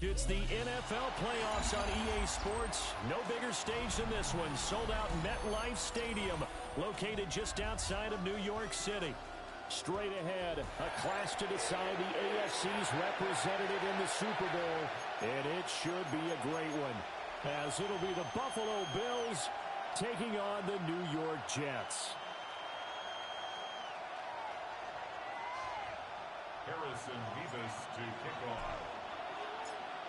It's the NFL playoffs on EA Sports. No bigger stage than this one. Sold out MetLife Stadium, located just outside of New York City. Straight ahead, a clash to decide the AFC's representative in the Super Bowl. And it should be a great one, as it'll be the Buffalo Bills taking on the New York Jets. Harrison Mevis to kick off.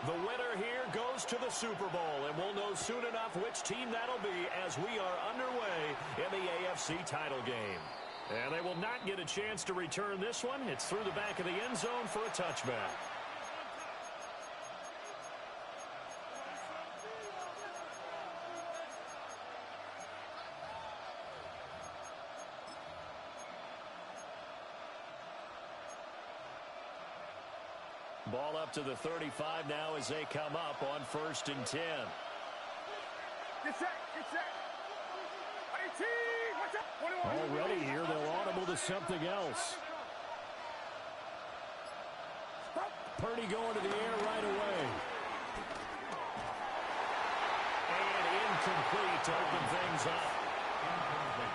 The winner here goes to the Super Bowl, and we'll know soon enough which team that'll be as we are underway in the AFC title game. And they will not get a chance to return this one. It's through the back of the end zone for a touchback. Ball up to the 35 now as they come up on 1st and 10. Get set, get set. 18, watch out. 21. Already here, they'll audible to something else. Purdy going to the air right away. And incomplete to open things up.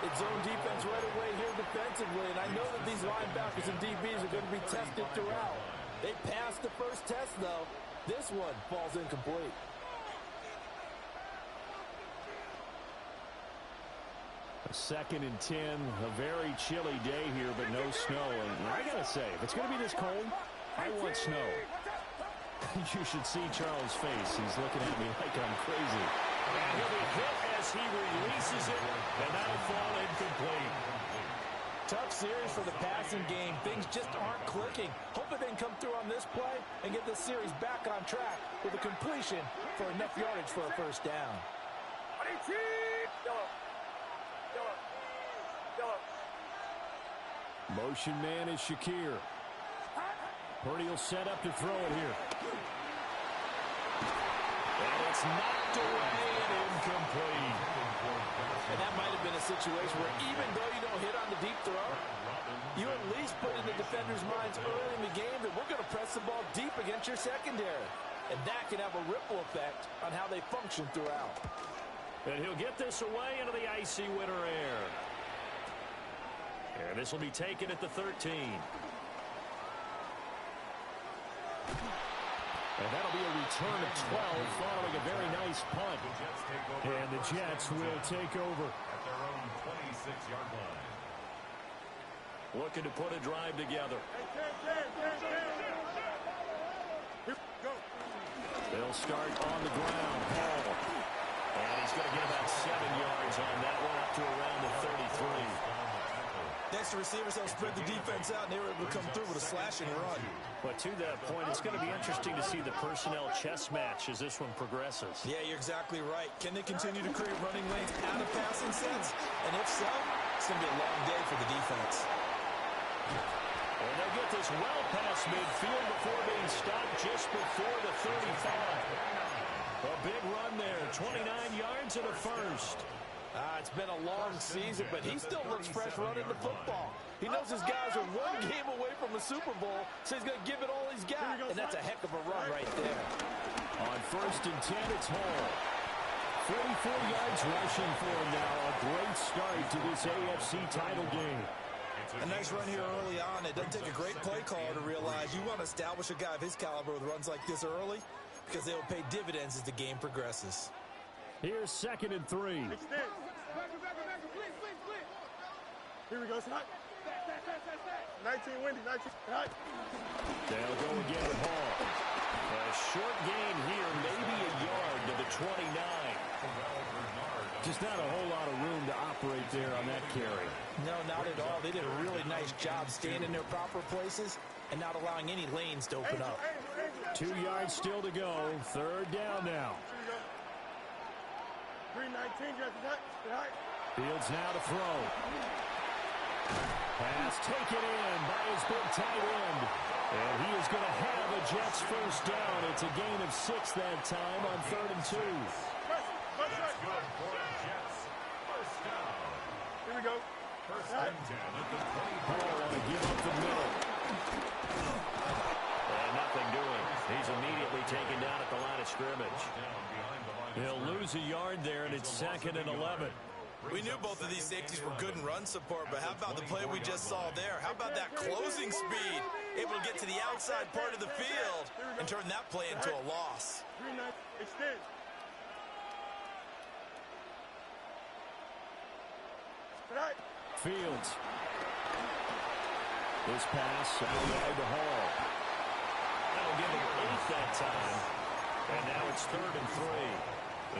It's zone defense right away here defensively, and I know that these linebackers and DBs are going to be tested throughout. They passed the first test, though. This one falls incomplete. A 2nd and 10, a very chilly day here, but no snow. And I got to say, if it's going to be this cold, I want snow. You should see Charles' face. He's looking at me like I'm crazy. And he'll be hit as he releases it, and that'll fall incomplete. Tough series for the passing game. Things just aren't clicking. Hoping they can come through on this play and get this series back on track with a completion for enough yardage for a first down. Motion man is Shakir. Purdy will set up to throw it here. And it's knocked away and incomplete. And that might have been a situation where even though you don't hit on the deep throw, you at least put in the defender's minds early in the game that we're going to press the ball deep against your secondary. And that can have a ripple effect on how they function throughout. And he'll get this away into the icy winter air. And this will be taken at the 13. And that'll be a return of 12 following a very nice punt. And the Jets will take over At their own 26-yard line. looking to put a drive together. They'll start on the ground. Hall. And he's going to get about 7 yards on that one up to around the 33. Next, the receivers help spread the defense out, and they were able to come through with a slashing run. But to that point, it's going to be interesting to see the personnel chess match as this one progresses. Yeah, you're exactly right. Can they continue to create running lanes out of passing sets? And if so, it's going to be a long day for the defense. And they'll get this well past midfield before being stopped just before the 35. A big run there, 29 yards and a first. It's been a long season, but he still looks fresh running the football. He knows his guys are one game away from a Super Bowl, so he's going to give it all he's got. And that's a heck of a run right there. On 1st and 10, it's Hall. 44 yards rushing for him now. A great start to this AFC title game. A nice run here early on. It doesn't take a great play caller to realize you want to establish a guy of his caliber with runs like this early because they will pay dividends as the game progresses. Here's 2nd and 3. Here we go, snap. 19 windy, 19. Right. They'll go again with Hall. A short gain here, maybe a yard to the 29. Just not a whole lot of room to operate there on that carry. No, not at all. They did a really nice job staying in their proper places and not allowing any lanes to open up. 2 yards still to go. 3rd down now. 319, Fields now to throw. Pass taken in by his big tight end. And he is going to have a Jets first down. It's a gain of 6 that time on 3rd and 2. That's good for the Jets. First down. Here we go. First and 10 at the 20. Hall to give up the middle. And nothing doing. He's immediately taken down at the line of scrimmage. He'll lose a yard there, and it's 2nd and 11. We knew both of these safeties were good in run support, but how about the play we just saw there? How about that closing speed? Able to get to the outside part of the field and turn that play into a loss. Extend. Fields. This pass outside the Hall. That'll give him 8 that time. And now it's 3rd and 3.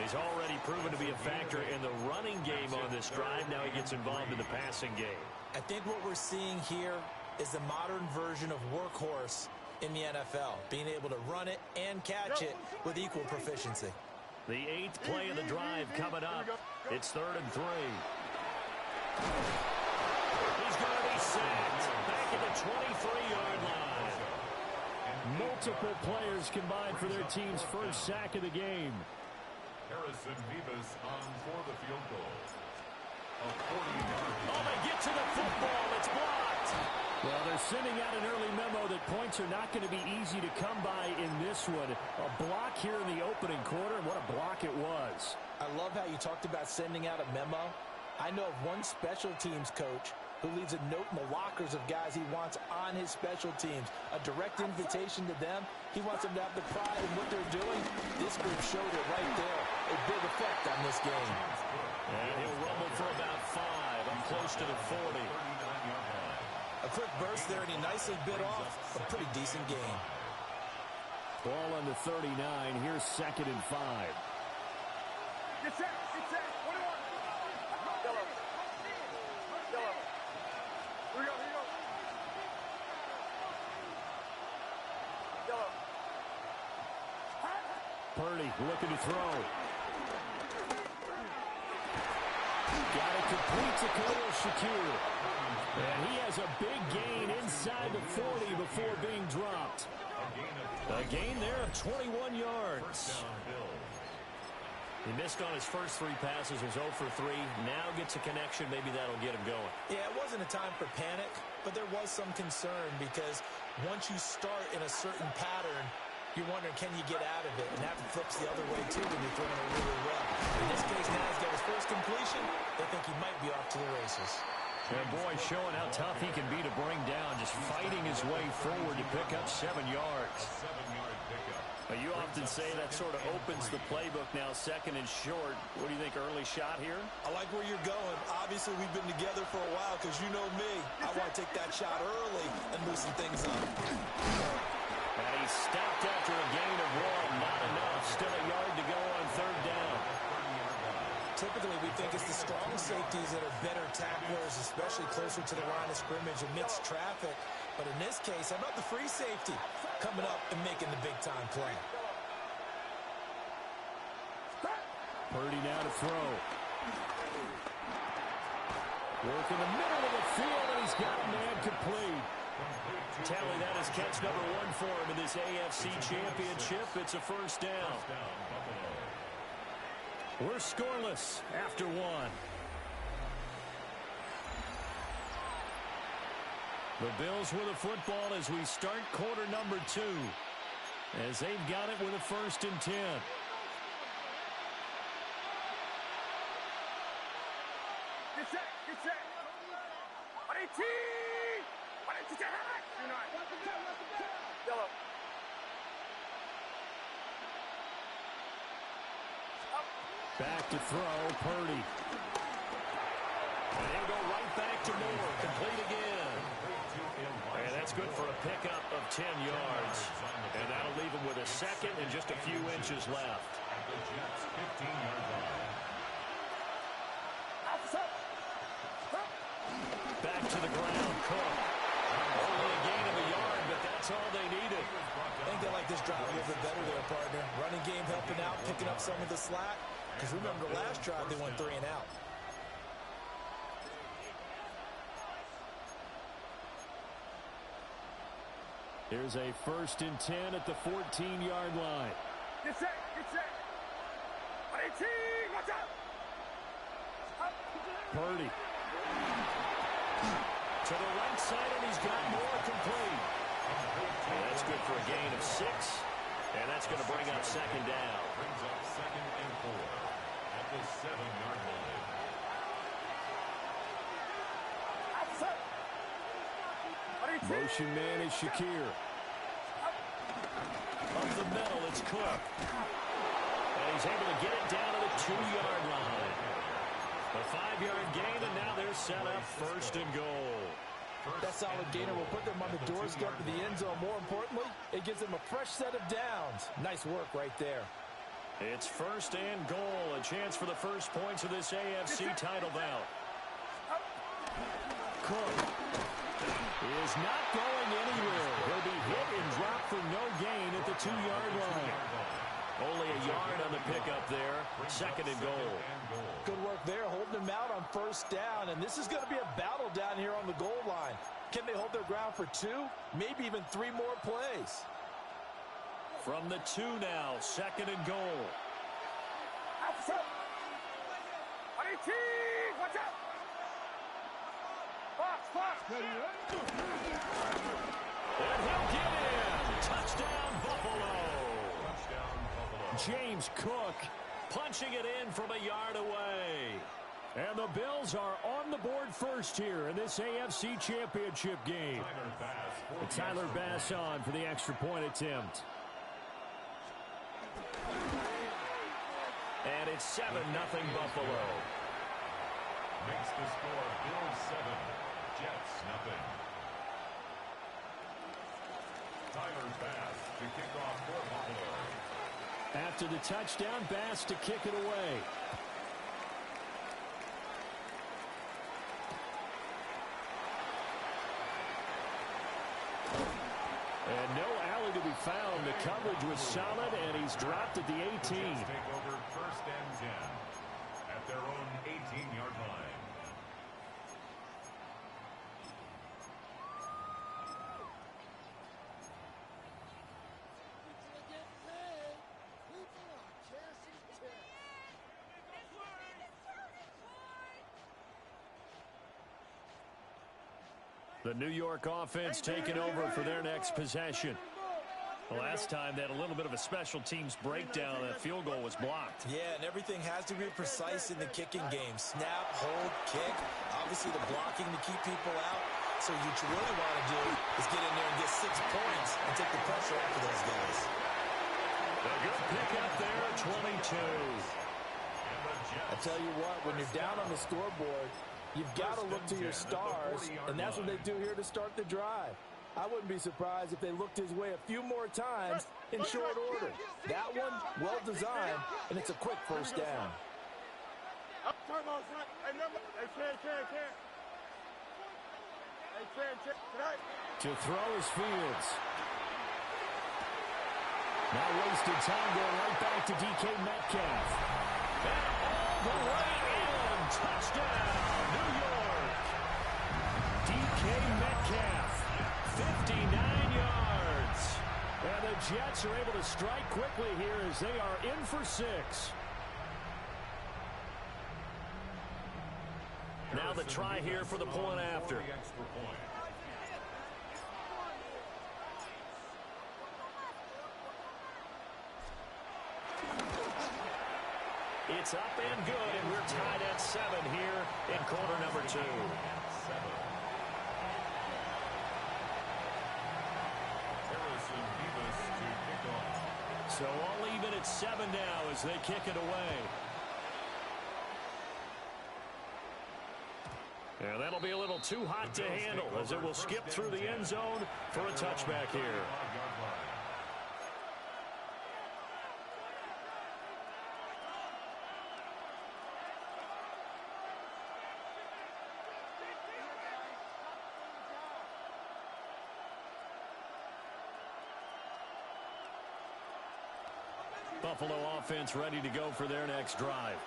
He's already proven to be a factor in the running game on this drive. Now he gets involved in the passing game. I think what we're seeing here is the modern version of workhorse in the NFL, being able to run it and catch it with equal proficiency. The 8th play of the drive coming up. It's 3rd and 3. He's going to be sacked back at the 23-yard line. Multiple players combined for their team's first sack of the game. Harrison Beavis on for the field goal. A 40-yard. Oh, they get to the football. It's blocked. Well, they're sending out an early memo that points are not going to be easy to come by in this one. A block here in the opening quarter, and what a block it was. I love how you talked about sending out a memo. I know of one special teams coach who leaves a note in the lockers of guys he wants on his special teams. A direct invitation to them. He wants them to have the pride in what they're doing. This group showed it right there. A big effect on this game. And he'll rumble for about 5. I'm close to the 40. A quick burst there, and he nicely bit off a pretty decent game. Ball on the 39. Here's 2nd and 5. Get set. Get set. 21. Yellow. Yellow. Here we go. Here we go. Yellow. Purdy looking to throw. Got it complete to Khalil Shakir. And he has a big gain inside the 40 before being dropped. A gain there of 21 yards. He missed on his first 3 passes, was 0 for 3. Now gets a connection. Maybe that'll get him going. Yeah, it wasn't a time for panic, but there was some concern because once you start in a certain pattern, you're wondering, can you get out of it? And that flips the other way, too, when you're throwing it really well. In this case, now he's got his first completion. They think he might be off to the races. And boy, showing how tough he can be to bring down, just fighting his way forward to pick up 7 yards. You often say that sort of opens the playbook now, 2nd and short. What do you think, early shot here? I like where you're going. Obviously, we've been together for a while because you know me. I want to take that shot early and loosen things up. And he stopped after a gain of 1. Not enough. Still a yard to go on 3rd down. Typically, we think it's the strong safeties that are better tacklers, especially closer to the line of scrimmage amidst traffic. But in this case, how about the free safety coming up and making the big-time play? Purdy now to throw. Work in the middle of the field, and he's got a man complete. Tally, that is catch number 1 for him in this AFC Championship. It's a first down. We're scoreless after 1. The Bills with the football as we start quarter number 2. As they've got it with a 1st and 10. Get set. Get set. 18. 18. Yellow. Back to throw, Purdy. And he'll go right back to Moore. Complete again. And that's good for a pickup of 10 yards. And that'll leave him with a 2nd and just a few inches left. Back to the ground, Cook. Only a gain of a yard, but that's all they needed. I think they like this drive a little bit better there, partner. Running game helping out, picking up some of the slack. Because remember, the last drive, they went 3 and out. Here's a 1st and 10 at the 14-yard line. Get set. Get set. 18. Watch out. Purdy. To the right side, and he's got more complete. And that's good for a gain of 6. And that's going to bring up second down. Brings up 2nd and 4 at the 7-yard line. Motion man is Shakir. Up the middle, it's Cook. And he's able to get it down to the 2-yard line. A 5-yard gain, and now they're set up 1st and goal. That solid gainer will put them on the doorstep of the end zone. More importantly, it gives them a fresh set of downs. Nice work right there. It's 1st and goal. A chance for the first points of this AFC title bout. Cook is not going anywhere. He'll be hit and dropped for no gain at the 2-yard line. Only a yard on the pickup there. 2nd and goal. Good work there, holding them out on 1st down. And this is going to be a battle down here on the goal line. Can they hold their ground for 2? Maybe even 3 more plays. From the 2 now, 2nd and goal. Watch out! Fox! And he'll get in. Touchdown, Buffalo. James Cook punching it in from a yard away. And the Bills are on the board first here in this AFC Championship game. Tyler Bass on for the extra point attempt. And it's 7-0 Buffalo. Makes the score Bills 7, Jets nothing. Tyler Bass to kick off for Buffalo. After the touchdown, Bass to kick it away. And no alley to be found. The coverage was solid, and he's dropped at the 18. Jets take over 1st and 10 at their own 18-yard line. The New York offense taking over for their next possession. The last time they had a little bit of a special teams breakdown. That field goal was blocked. Yeah, and everything has to be precise in the kicking game. Snap, hold, kick. Obviously the blocking to keep people out. So what you really want to do is get in there and get 6 points and take the pressure off of those guys. A good pick up there at 22. I tell you what, when you're down on the scoreboard, you've got to look to your stars, and that's what they do here to start the drive. I wouldn't be surprised if they looked his way a few more times in short order. That one, well designed, and it's a quick 1st down. To throw his Fields. Now wasted time going right back to DK Metcalf. And all the way in. Touchdown, New York. DK Metcalf, 59 yards. And the Jets are able to strike quickly here as they are in for 6. Now the try here for the point after. It's up and good, and we're tied at 7 here in quarter number 2. So all even at 7 now as they kick it away. And that'll be a little too hot to handle as it will skip through the end zone for a touchback here. Buffalo offense ready to go for their next drive.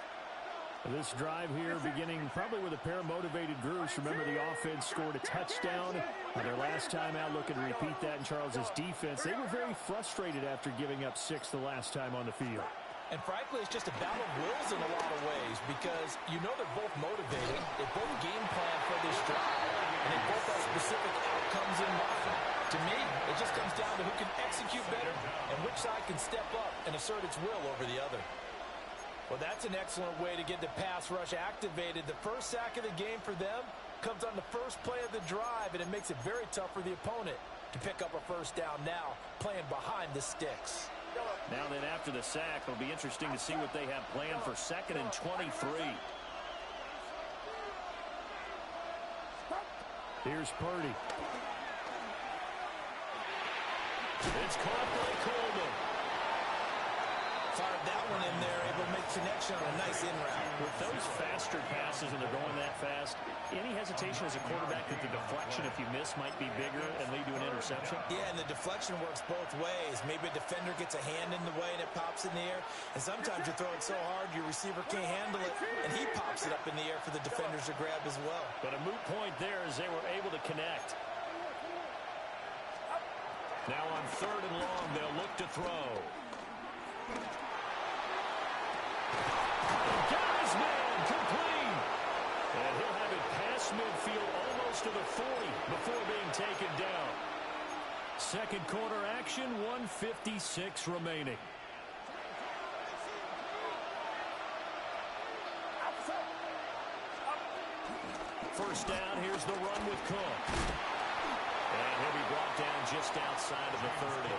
This drive here beginning probably with a pair of motivated groups. Remember, the offense scored a touchdown their last time out. Looking to repeat that in Charles's defense. They were very frustrated after giving up 6 the last time on the field. And frankly, it's just a battle of wills in a lot of ways because you know they're both motivated. They both game plan for this drive, and they both have specific outcomes in mind. To me, it just comes down to who can execute better and which side can step up and assert its will over the other. Well, that's an excellent way to get the pass rush activated. The first sack of the game for them comes on the first play of the drive, and it makes it very tough for the opponent to pick up a first down now, playing behind the sticks. Now then, after the sack, it'll be interesting to see what they have planned for 2nd and 23. Here's Purdy. It's caught by Coleman. Fired that one in there, able to make connection on a nice in route. With those faster passes and they're going that fast, any hesitation as a quarterback that the deflection, if you miss, might be bigger and lead to an interception? Yeah, and the deflection works both ways. Maybe a defender gets a hand in the way and it pops in the air. And sometimes you throw it so hard your receiver can't handle it, and he pops it up in the air for the defenders to grab as well. But a moot point there as they were able to connect. Now on 3rd and long, they'll look to throw. Got his man, complete. And he'll have it past midfield almost to the 40 before being taken down. Second quarter action, 1:56 remaining. First down, here's the run with Cook. And he'll be brought down just outside of the 30.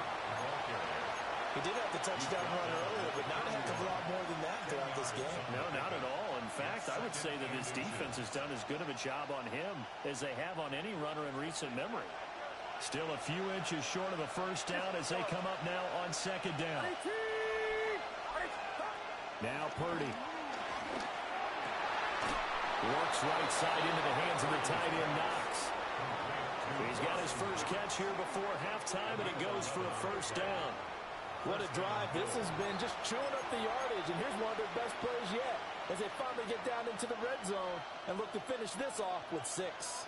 He did have the touchdown run earlier, but not a heck of a lot more than that throughout this game. No, not at all. In fact, I would say that this defense has done as good of a job on him as they have on any runner in recent memory. Still a few inches short of a first down as they come up now on 2nd down. Now Purdy. Works right side into the hands of the tight end, Knox. He's got his first catch here before halftime, and it goes for a first down. What a drive this has been, just chewing up the yardage, and here's one of their best plays yet as they finally get down into the red zone and look to finish this off with 6.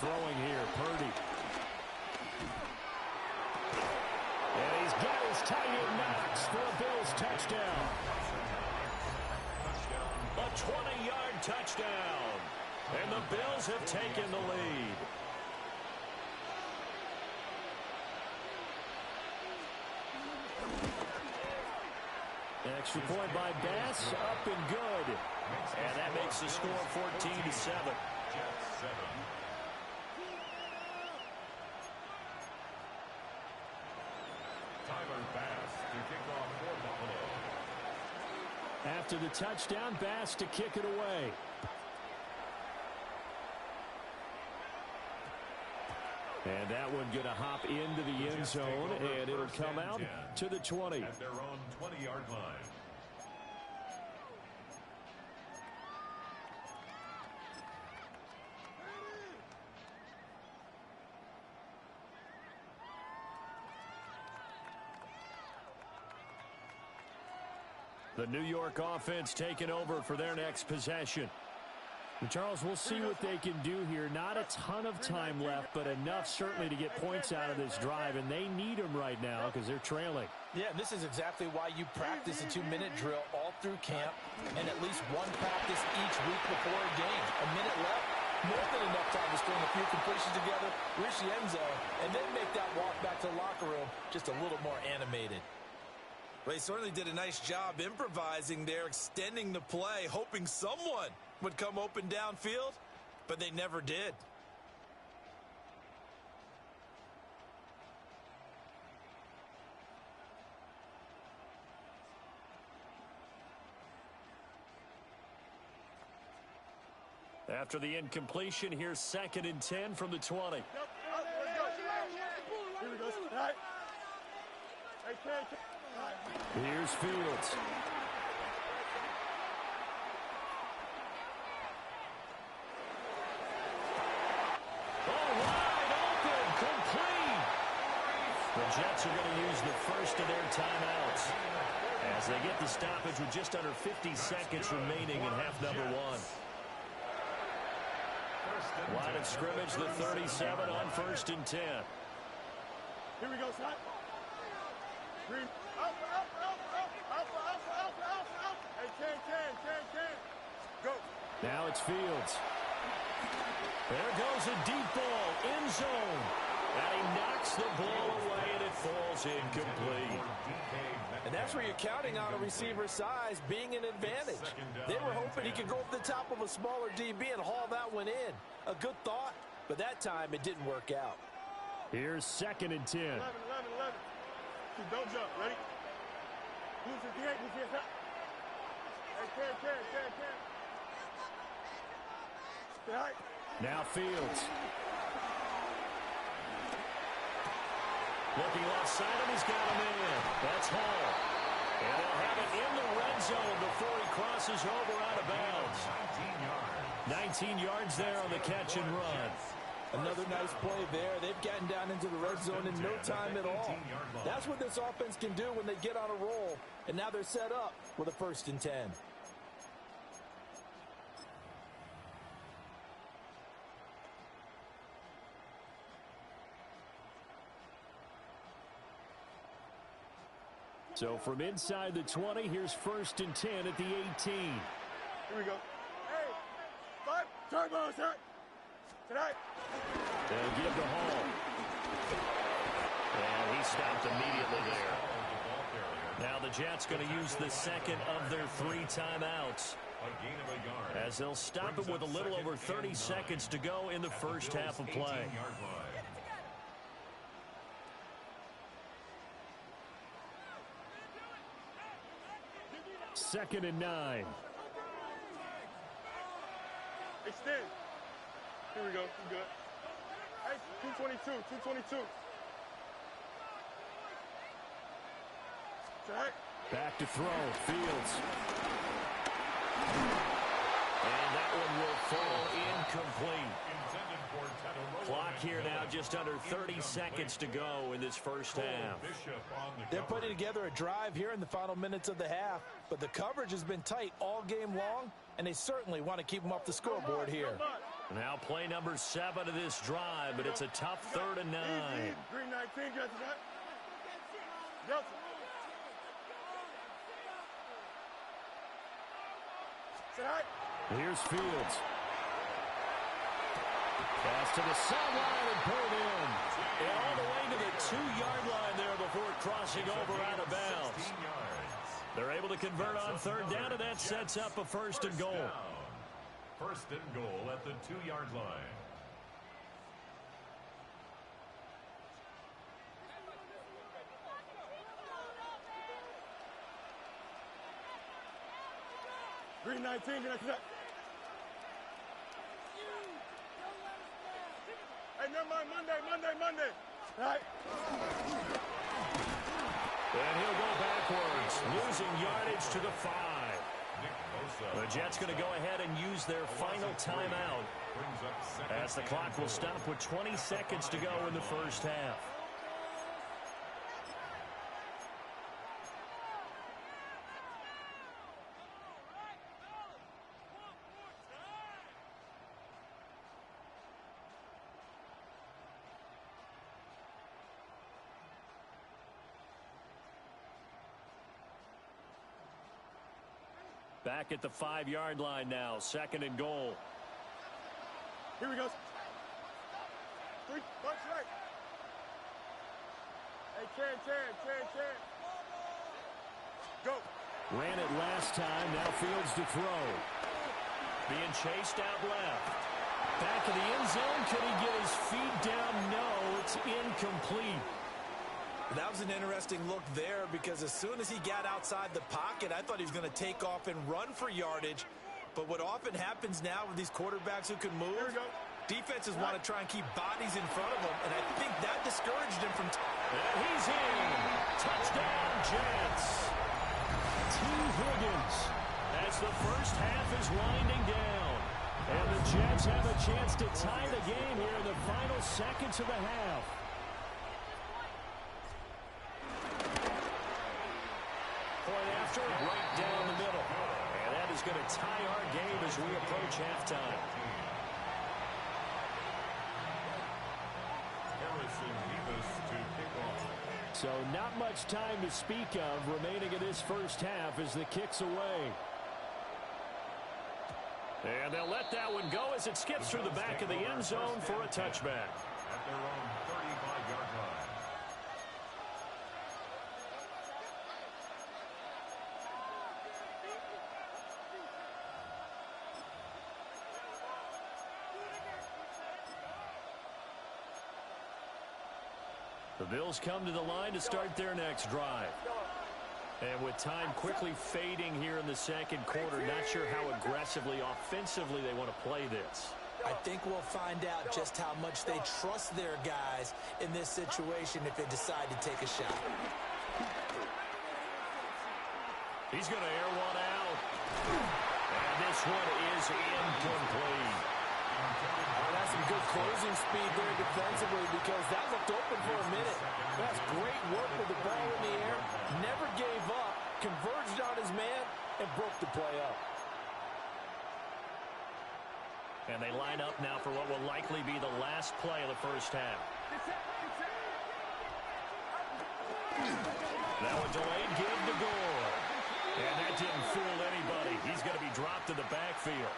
Throwing here, Purdy. And he's got his tight end Knox for a Bills touchdown. A 20-yard touchdown. And the Bills have taken the lead. Extra point by Bass, up and good. And that makes the score 14-7. After the touchdown, Bass to kick it away. And that one going to hop into the end zone, and it'll come out to the 20. At their own 20-yard line. The New York offense taking over for their next possession. And Charles, we'll see what they can do here. Not a ton of time left, but enough certainly to get points out of this drive, and they need them right now because they're trailing. Yeah, and this is exactly why you practice a 2-minute drill all through camp and at least one practice each week before a game. A minute left, more than enough time to string a few completions together, reach the end zone, and then make that walk back to the locker room just a little more animated. Well, he certainly did a nice job improvising there, extending the play, hoping someone would come open downfield, but they never did. After the incompletion, here's 2nd and 10 from the 20. Here's Fields. Oh, wide open, complete. The Jets are going to use the first of their timeouts as they get the stoppage with just under 50 seconds remaining in half number one. Line of scrimmage, the 37 on 1st and 10. Here we go, son. Green. Hey, 10. Go. Now it's Fields. There goes a deep ball, end zone. And he knocks the ball away, and it falls incomplete. And that's where you're counting on a receiver's size being an advantage. They were hoping he could go over the top of a smaller DB and haul that one in. A good thought, but that time it didn't work out. Here's 2nd and 10. 11. Don't jump. Ready? Who's the D8? Who's the Hey, 10. All right. Now Fields. Looking left side him, he's got him in. That's Hall. And they'll have it in the red zone before he crosses over out of bounds. 19 yards there on the catch and run. Another nice play there. They've gotten down into the red zone in no time at all. That's what this offense can do when they get on a roll. And now they're set up with a 1st and 10. So from inside the 20, here's 1st and 10 at the 18. Here we go. Hey, 5 turbos, sir. Tonight. They'll give to Hall. And he stopped immediately there. Now the Jets going to use the second of their 3 timeouts, as they'll stop it with a little over 30 seconds to go in the first half of play. 2nd and 9. Extend. Here we go. You good. Hey, 222. Right. Back to throw. Fields. And that one will fall incomplete. Clock here now just under 30 seconds to go in this first half. They're putting together a drive here in the final minutes of the half, but the coverage has been tight all game long, and they certainly want to keep them off the scoreboard here. Now play number 7 of this drive, but it's a tough 3rd and 9. Green 19, get to that. Yes. Here's Fields. Pass to the sideline and pulled in. And all the way to the 2-yard line there before crossing over out of bounds. They're able to convert on 3rd down, and that sets up a 1st and goal. 1st and goal at the 2-yard line. Green 19, get to that. Hey, never mind, Monday. All right. And he'll go backwards, losing yardage to the 5. The Jets going to go ahead and use their final timeout, as the clock will stop with 20 seconds to go in the first half. Back at the 5-yard line now, 2nd and goal. Here we go. 3, punch right. Hey, 10. Go. Ran it last time, now Fields to throw. Being chased out left. Back of the end zone, can he get his feet down? No, it's incomplete. That was an interesting look there, because as soon as he got outside the pocket, I thought he was going to take off and run for yardage. But what often happens now with these quarterbacks who can move, defenses want to try and keep bodies in front of them, and I think that discouraged him from... And he's in. Touchdown, Jets. T. Higgins, as the first half is winding down. And the Jets have a chance to tie the game here in the final seconds of the half. monster right down the middle. And that is going to tie our game as we approach halftime. Harrison Mevis to kick off. So not much time to speak of remaining in this first half as the kick's away. And they'll let that one go as it skips through the back of the end zone for a touchback. At their own 35-yard line. The Bills come to the line to start their next drive. And with time quickly fading here in the second quarter, not sure how aggressively, offensively they want to play this. I think we'll find out just how much they trust their guys in this situation if they decide to take a shot. He's going to air one out. And this one is incomplete. That's some good closing speed there defensively because that looked open for a minute. That's great work with the ball in the air. Never gave up, converged on his man, and broke the play up. And they line up now for what will likely be the last play of the first half. That one delayed, give to Gore. And that didn't fool anybody. He's going to be dropped in the backfield.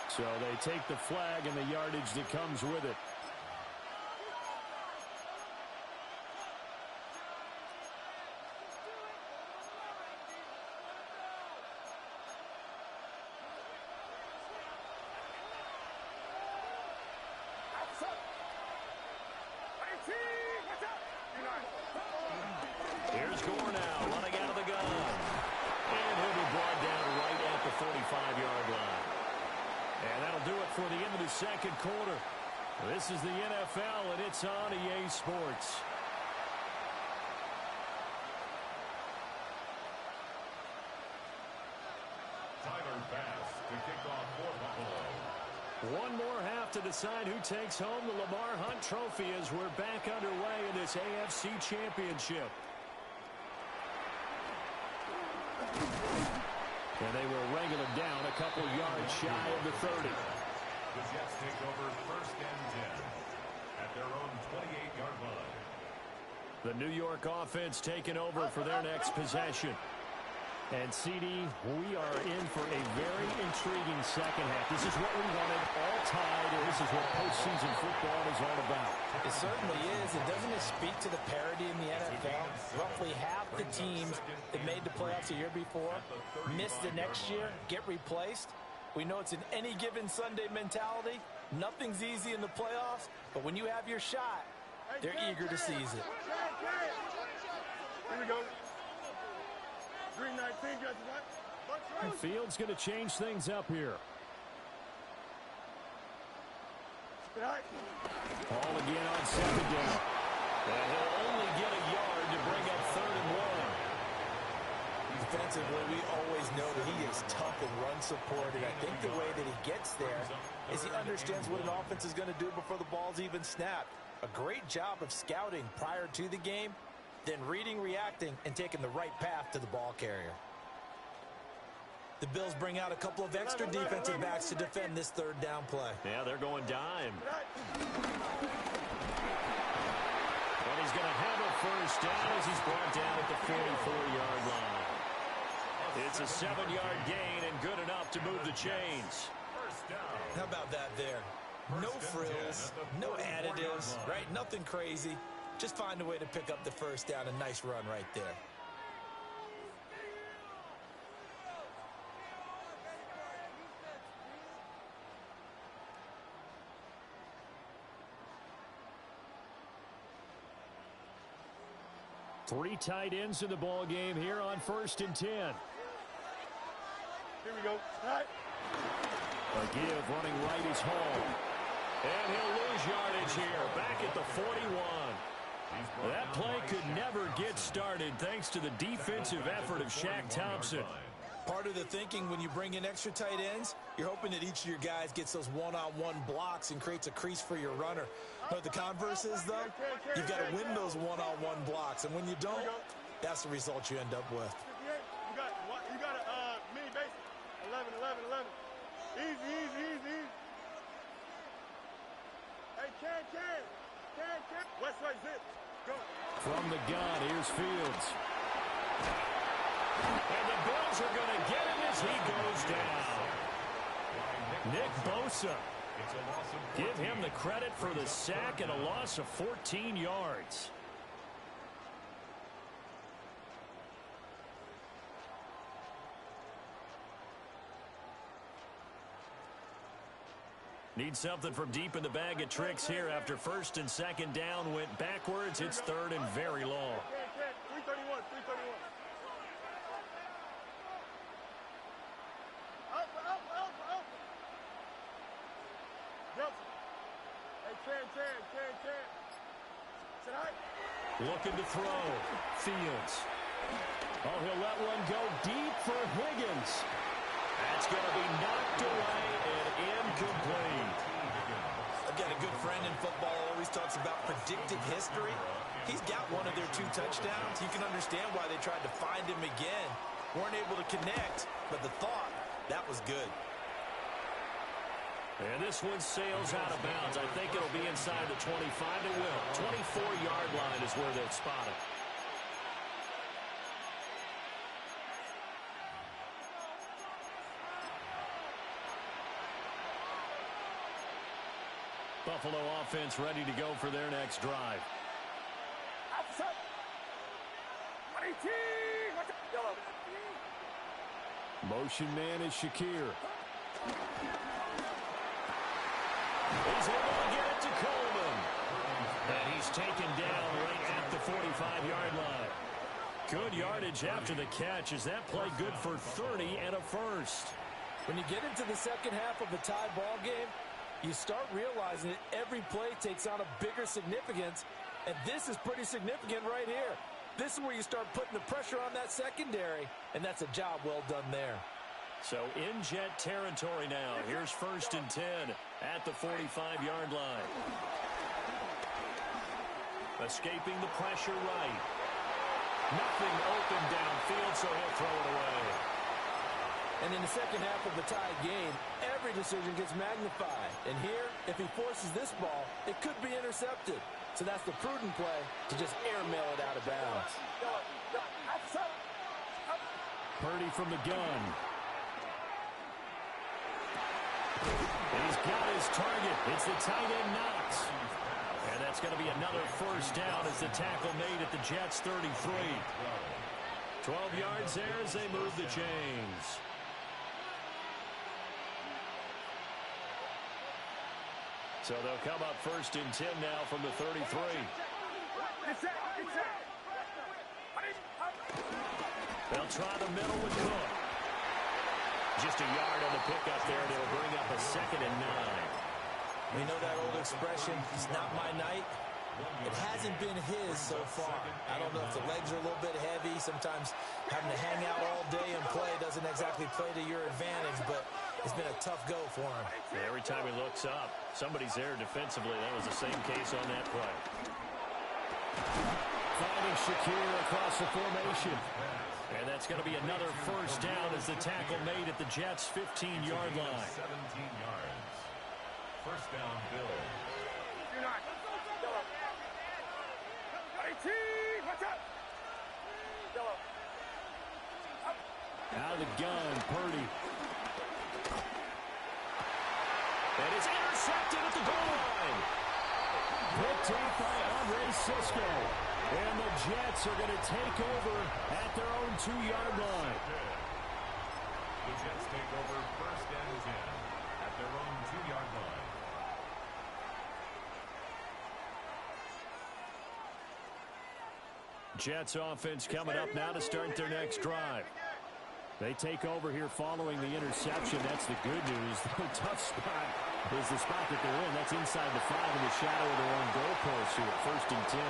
So they take the flag and the yardage that comes with it. Here's Gore now, running out of the gun. And he'll be brought down right at the 45-yard line. And that'll do it for the end of the second quarter. This is the NFL, and it's on EA Sports. Tyler Bass to kick off for Buffalo. One more half to decide who takes home the Lamar Hunt Trophy as we're back underway in this AFC Championship. And they will wrangle it down a couple yards shy of the 30. The Jets take over first and 10 at their own 28-yard line. The New York offense taking over for their next possession. And, CD, we are in for a very intriguing second half. This is what we wanted, all tied, and this is what postseason football is all about. It certainly is. And doesn't it speak to the parity in the NFL? Roughly half the teams that made the playoffs a year before miss the next year, get replaced. We know it's an any given Sunday mentality. Nothing's easy in the playoffs, but when you have your shot, they're eager to seize it. Here we go. Green 19, guys. And Fields going to change things up here. Ball again on second down. And he'll only get a yard to bring up 3rd and 1. Defensively, we always know that he is tough and run supported. I think the way that he gets there is he understands what an offense is going to do before the ball's even snapped. A great job of scouting prior to the game, then reading, reacting, and taking the right path to the ball carrier. The Bills bring out a couple of extra defensive backs to defend this 3rd down play. Yeah, they're going dime. And he's going to have a first down as he's brought down at the 44-yard line. It's a 7-yard gain and good enough to move the chains. How about that there? No frills, no additives, right? Nothing crazy. Just find a way to pick up the first down. A nice run right there. Three tight ends in the ball game here on 1st and 10. Here we go. Right. A give running right is Hall. And he'll lose yardage here, back at the 41. That play could never get started thanks to the defensive effort of Shaq Thompson. Part of the thinking when you bring in extra tight ends, you're hoping that each of your guys gets those one-on-one blocks and creates a crease for your runner. But the converse is, though, you've got to win those one-on-one blocks. And when you don't, that's the result you end up with. You got 11. Easy. Hey, Can. West side zip. Go. From the gun, here's Fields. And the Bills are going to get him as he goes down. Nick Bosa. Give him the credit for the sack and a loss of 14 yards. Need something from deep in the bag of tricks here after first and second down went backwards. It's third and very long. 331. Up. Johnson. Hey, Can. Sit high. Looking to throw. Fields. Oh, he'll let one go deep for Higgins. That's going to be knocked away and incomplete. I've got a good friend in football, always talks about predictive history. He's got one of their 2 touchdowns. You can understand why they tried to find him again. Weren't able to connect, but the thought, that was good. And this one sails out of bounds. I think it'll be inside the 25. It will. 24-yard line is where they'll spot it. Buffalo offense ready to go for their next drive. Motion man is Shakir. He's able to get it to Coleman. And he's taken down right at the 45-yard line. Good yardage after the catch. Is that play good for 30 and a first? When you get into the second half of a tie ball game, you start realizing that every play takes on a bigger significance, and this is pretty significant right here. This is where you start putting the pressure on that secondary, and that's a job well done there. So in Jet territory now. Here's first and 10 at the 45-yard line. Escaping the pressure right. Nothing open downfield, so he'll throw it away. And in the second half of the tie game, every decision gets magnified. And here, if he forces this ball, it could be intercepted. So that's the prudent play to just airmail it out of bounds. Purdy from the gun. He's got his target. It's the tight end Knox. And that's going to be another first down as the tackle made at the Jets' 33. 12 yards there as they move the chains. So they'll come up first and 10 now from the 33. They'll try the middle with Cook. Just a yard on the pickup there, and it'll bring up a second and 9. We know that old expression, it's not my night. It hasn't been his so far. I don't know if the legs are a little bit heavy. Sometimes having to hang out all day and play doesn't exactly play to your advantage, but it's been a tough go for him. And every time he looks up, somebody's there defensively. That was the same case on that play. Finding Shakir across the formation. And that's going to be another first down as the tackle made at the Jets' 15-yard line. 17 yards. First down, Bill. Out of the gun, Purdy. And it's intercepted at the goal line. Picked off by Andre Cisco. And the Jets are going to take over at their own 2-yard line. The Jets take over first and 10 at their own 2-yard line. Jets offense coming up now to start their next drive. They take over here following the interception. That's the good news. The tough spot is the spot that they're in. That's inside the 5 in the shadow of their own goalpost here. First and 10.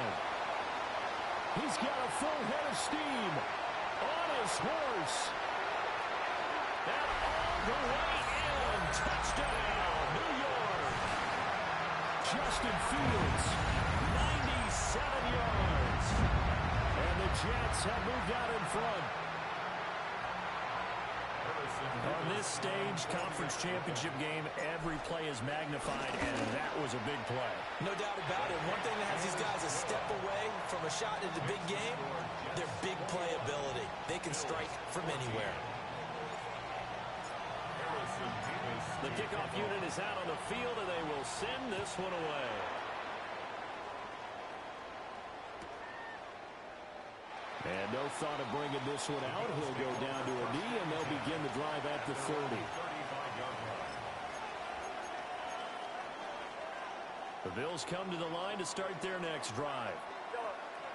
He's got a full head of steam on his horse. And all the way in. Touchdown, New York. Justin Fields, 97 yards. And the Jets have moved out in front. On this stage, conference championship game, every play is magnified, and that was a big play. No doubt about it. One thing that has these guys a step away from a shot in the big game, their big play ability. They can strike from anywhere. The kickoff unit is out on the field, and they will send this one away. And no thought of bringing this one out. He'll go down to a knee, and they'll begin the drive at the 30. The Bills come to the line to start their next drive.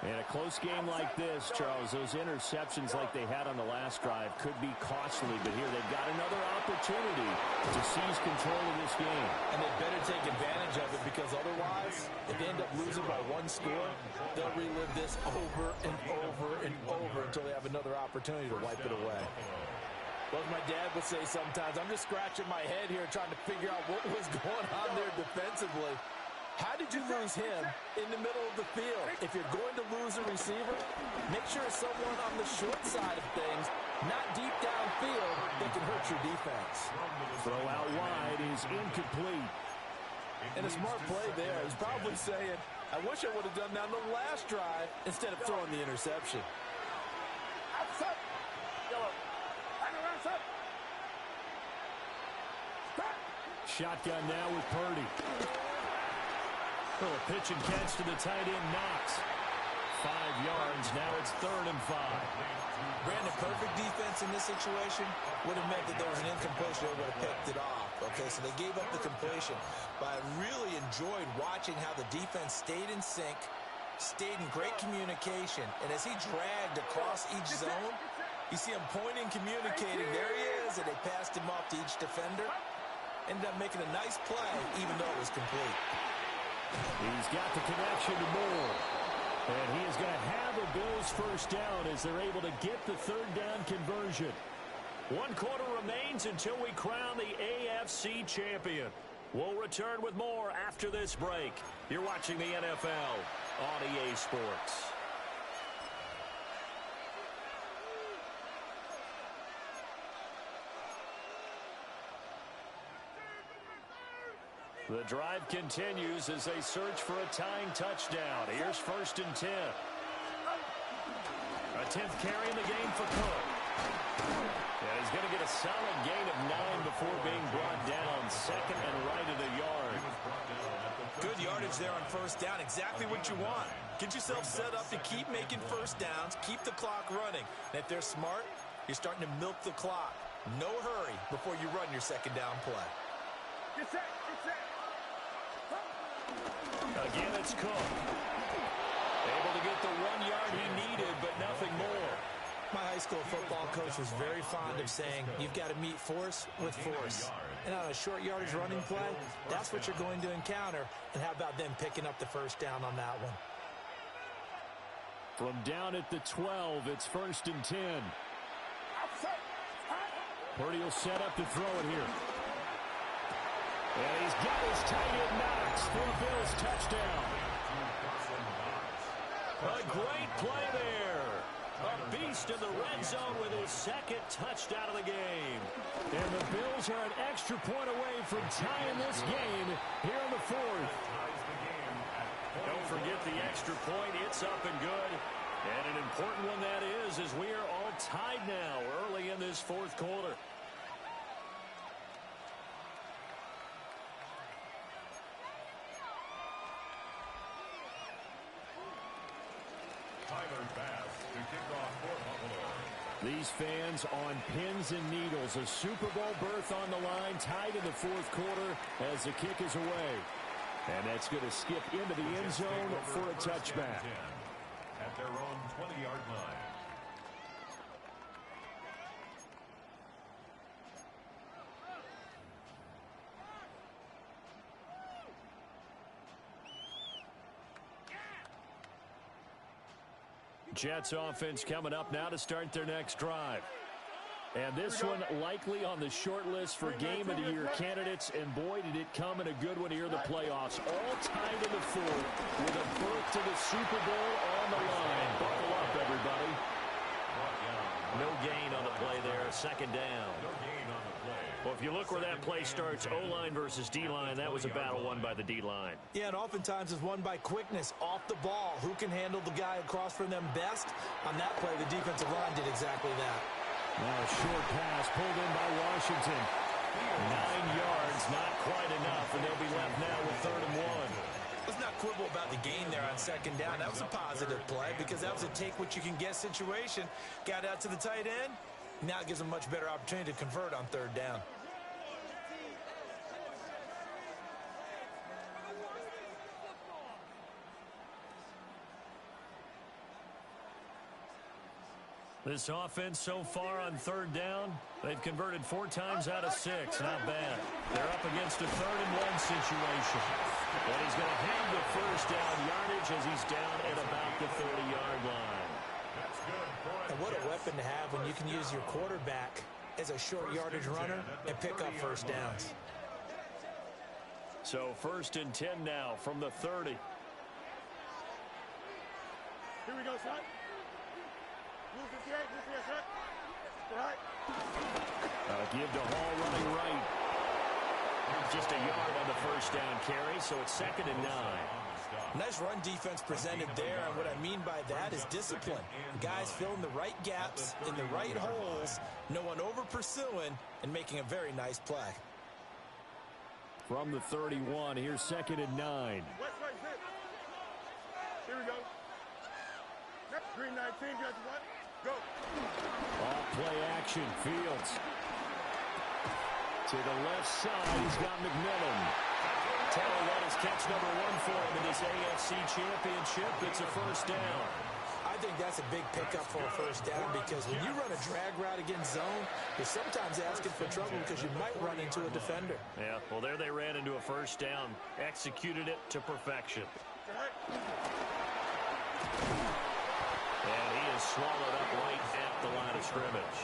In a close game like this, Charles, those interceptions like they had on the last drive could be costly, but here they've got another opportunity to seize control of this game. And they better take advantage of it, because otherwise, if they end up losing by one score, they'll relive this over and over and over until they have another opportunity to wipe it away. Well, as my dad would say sometimes, I'm just scratching my head here trying to figure out what was going on there defensively. How did you lose him in the middle of the field? If you're going to lose a receiver, make sure it's someone on the short side of things, not deep downfield, that can hurt your defense. Throw out wide is incomplete. And a smart play there. He's probably saying, I wish I would have done that on the last drive instead of throwing the interception. Outside. Yellow. Hang around, son. Stop. Shotgun now with Purdy. Well, a pitch and catch to the tight end, Knox. 5 yards. Now it's 3rd and 5. Brandon, perfect defense in this situation would have meant that there was an incompletion. They would have picked it off. Okay, so they gave up the completion. But I really enjoyed watching how the defense stayed in sync, stayed in great communication. And as he dragged across each zone, you see him pointing, communicating. There he is, and they passed him off to each defender. Ended up making a nice play, even though it was complete. He's got the connection to Moore. And he is going to have a Bills first down as they're able to get the 3rd down conversion. 1 quarter remains until we crown the AFC champion. We'll return with more after this break. You're watching the NFL on EA Sports. The drive continues as they search for a tying touchdown. Here's 1st and 10. A 10th carry in the game for Cook. And he's going to get a solid gain of 9 before being brought down. 2nd and right of the yard. Good yardage there on 1st down. Exactly what you want. Get yourself set up to keep making 1st downs. Keep the clock running. And if they're smart, you're starting to milk the clock. No hurry before you run your 2nd down play. Get set. Get set. Again, it's Cook. Able to get the 1 yard he needed, but nothing more. My high school football coach was very fond of saying, you've got to meet force with force. And on a short yardage running play, that's what you're going to encounter. And how about them picking up the 1st down on that one? From down at the 12, it's 1st and 10. Purdy will set up to throw it here. And he's got his tight end Knox for a Bills touchdown. A great play there. A beast in the red zone with his 2nd touchdown of the game. And the Bills are an extra point away from tying this game here in the 4th. Don't forget the extra point. It's up and good. And an important one that is, as we are all tied now early in this 4th quarter. These fans on pins and needles. A Super Bowl berth on the line, tied in the 4th quarter as the kick is away. And that's going to skip into the end zone for a touchback. At their own 20-yard line. Jets offense coming up now to start their next drive. And this one likely on the short list for Game of the Year candidates. And boy, did it come in a good one here in the playoffs. All tied in the 4th with a berth to the Super Bowl on the line. Buckle up, everybody. No gain on the play there. a second down. No gain on the play. Well, if you look where that play starts, O-line versus D-line, that was a battle won by the D-line. Yeah, and oftentimes it's won by quickness off the ball. Who can handle the guy across from them best? On that play, the defensive line did exactly that. Now a short pass pulled in by Washington. 9 yards, not quite enough, and they'll be left now with 3rd and 1. Let's not quibble about the gain there on second down. That was a positive play because that was a take-what-you-can-get situation. Got out to the tight end. Now it gives them a much better opportunity to convert on 3rd down. This offense so far on 3rd down, they've converted 4 times out of 6. Not bad. They're up against a 3rd and 1 situation. And he's going to have the first down yardage as he's down at about the 30-yard line. And what a weapon to have when you can use your quarterback as a short yardage runner and pick up first downs. So 1st and 10 now from the 30. Here we go, son. Use the son. Right. Give to Hall running right. Just a yard on the first down carry, so it's 2nd and 9. Nice run defense presented there, and what I mean by that is discipline. Guys filling the right gaps in the right holes, no one over pursuing, and making a very nice play. From the 31, here's 2nd and 9. West right, here we go. Green 19, you got what? Go. Off play action, Fields. To the left side, he's got McMillan. Taylor, that is catch number 1 for him in this AFC Championship. It's a first down. I think that's a big pickup for a first down because when you run a drag route against zone, you're sometimes asking for trouble because you might run into a defender. Yeah, well, there they ran into a first down. Executed it to perfection. And he is swallowed up right at the line of scrimmage.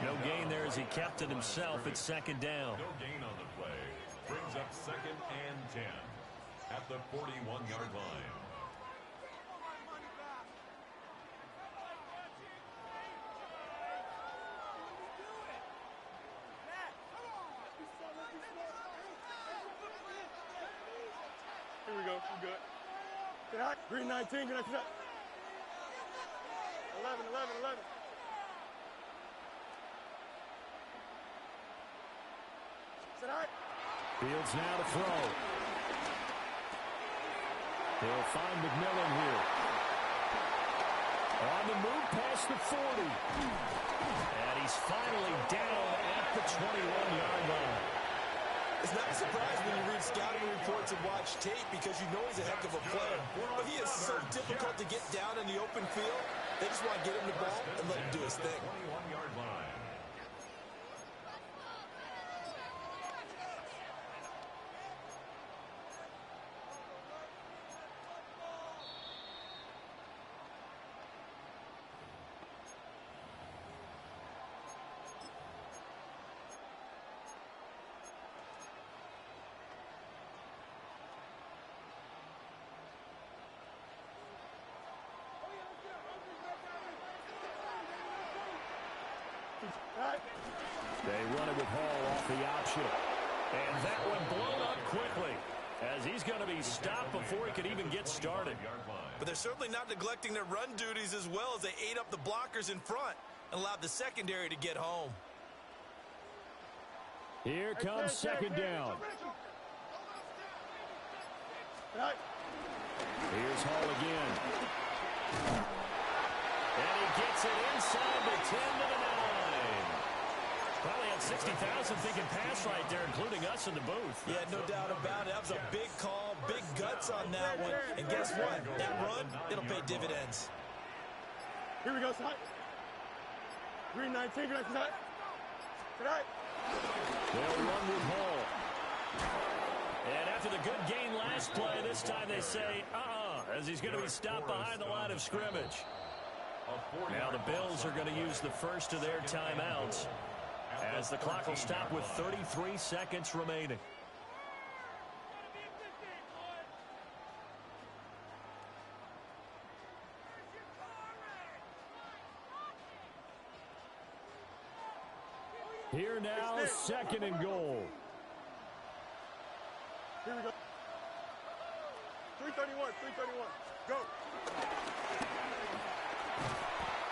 No gain there as he kept it himself at 2nd down. No gain on the play. Brings up 2nd and 10 at the 41-yard line. Here we go. We're good. Good night. Green 19. Good night. 11. Sit out. Fields now to throw. They'll find McMillan here. On the move past the 40. And he's finally down at the 21-yard line. It's not a surprise when you read scouting reports and watch tape because you know he's a heck of a player. But he is so difficult to get down in the open field. They just want to get him the ball and let him do his thing. 21-yard line. They run it with Hall off the option. And that one blown up quickly as he's going to be stopped before he could even get started. But they're certainly not neglecting their run duties as well as they ate up the blockers in front and allowed the secondary to get home. Here comes 2nd down. Here's Hall again. And he gets it inside the 10 to the 9. Probably had 60,000 thinking pass right there, including us in the booth. Yeah, no doubt about it. That was a big call, big guts on that one. And guess what? That run, it'll pay dividends. Here we go, son. Green 19, good night. Tonight. They'll run with Hall. And after the good gain last play, this time they say, as he's going to be stopped behind the line of scrimmage. Now the Bills are going to use the first of their timeouts as the clock will stop with 33 seconds remaining. Here now, second and goal. Here we go. 331, 331. Go.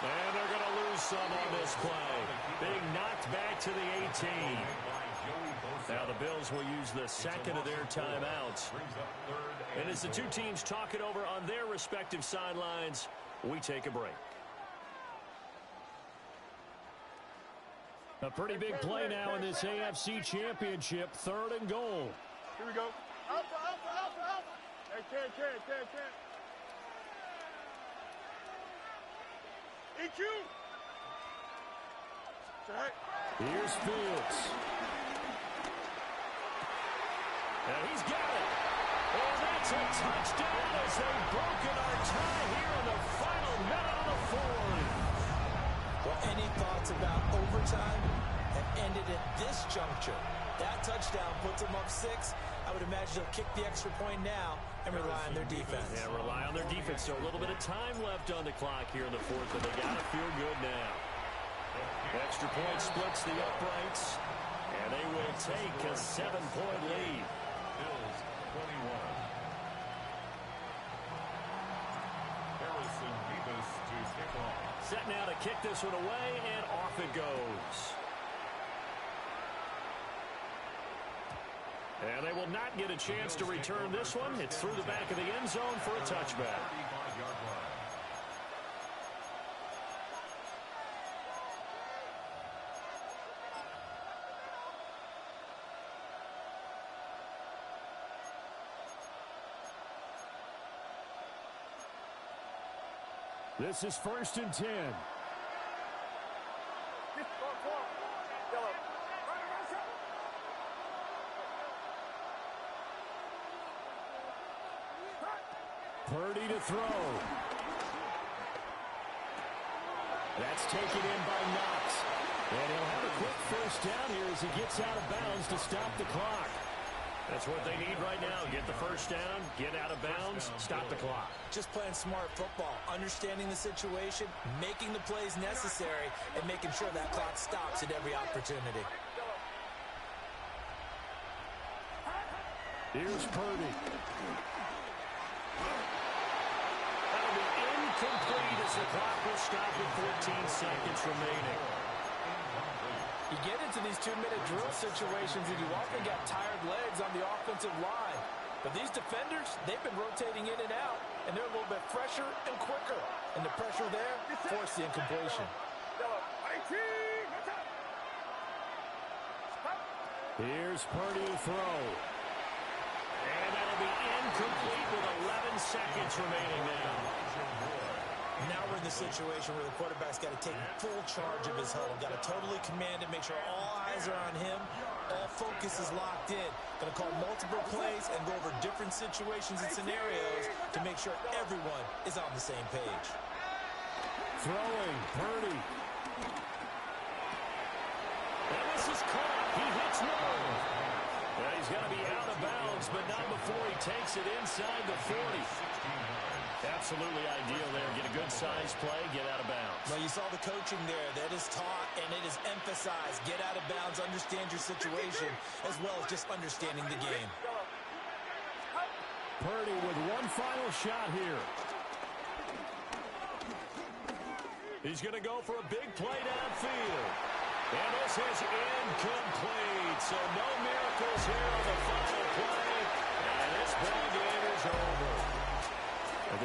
And they're going to lose some on this play. Being knocked back to the 18. Now the Bills will use the second of their timeouts. And as the two teams talk it over on their respective sidelines, we take a break. A pretty big play now in this AFC Championship, third and goal. Here we go. Alpha, alpha, alpha, alpha. Hey, can. EQ. Here's Fields. And he's got it. And that's a touchdown as they've broken our tie here in the final minute of the fourth. Well, any thoughts about overtime have ended at this juncture. That touchdown puts them up 6. I would imagine they'll kick the extra point now and rely on their defense. Yeah, rely on their defense. So a little bit of time left on the clock here in the fourth, but they got to feel good now. Extra point splits the uprights, and they will take a 7-point lead. Bills 21. Harrison Beavis to kick off. Set now to kick this one away, and off it goes. And they will not get a chance to return this one. It's through the back of the end zone for a touchback. 35-yard line. This is 1st and 10. Purdy to throw. That's taken in by Knox. And he'll have a quick first down here as he gets out of bounds to stop the clock. That's what they need right now. Get the first down, get out of bounds, stop the clock. Just playing smart football, understanding the situation, making the plays necessary, and making sure that clock stops at every opportunity. Here's Purdy. That'll be incomplete as the clock will stop with 14 seconds remaining. You get into these 2-minute drill situations and you often got tired legs on the offensive line. But these defenders, they've been rotating in and out, and they're a little bit fresher and quicker. And the pressure there forced the incompletion. Here's Purdy to throw. And that'll be incomplete with 11 seconds remaining now. Now we're in the situation where the quarterback's got to take full charge of his huddle. Got to totally command it, make sure all eyes are on him. All focus is locked in. Going to call multiple plays and go over different situations and scenarios to make sure everyone is on the same page. Throwing, Purdy. And this is caught. He hits one. Well, he's got to be out of bounds, but not before he takes it inside the 40. Absolutely ideal there. Get a good size play, get out of bounds. Well, you saw the coaching there. That is taught and it is emphasized. Get out of bounds, understand your situation, as well as just understanding the game. Purdy with one final shot here. He's going to go for a big play downfield. And this is incomplete. So no miracles here on the final play. And this ball game is over. And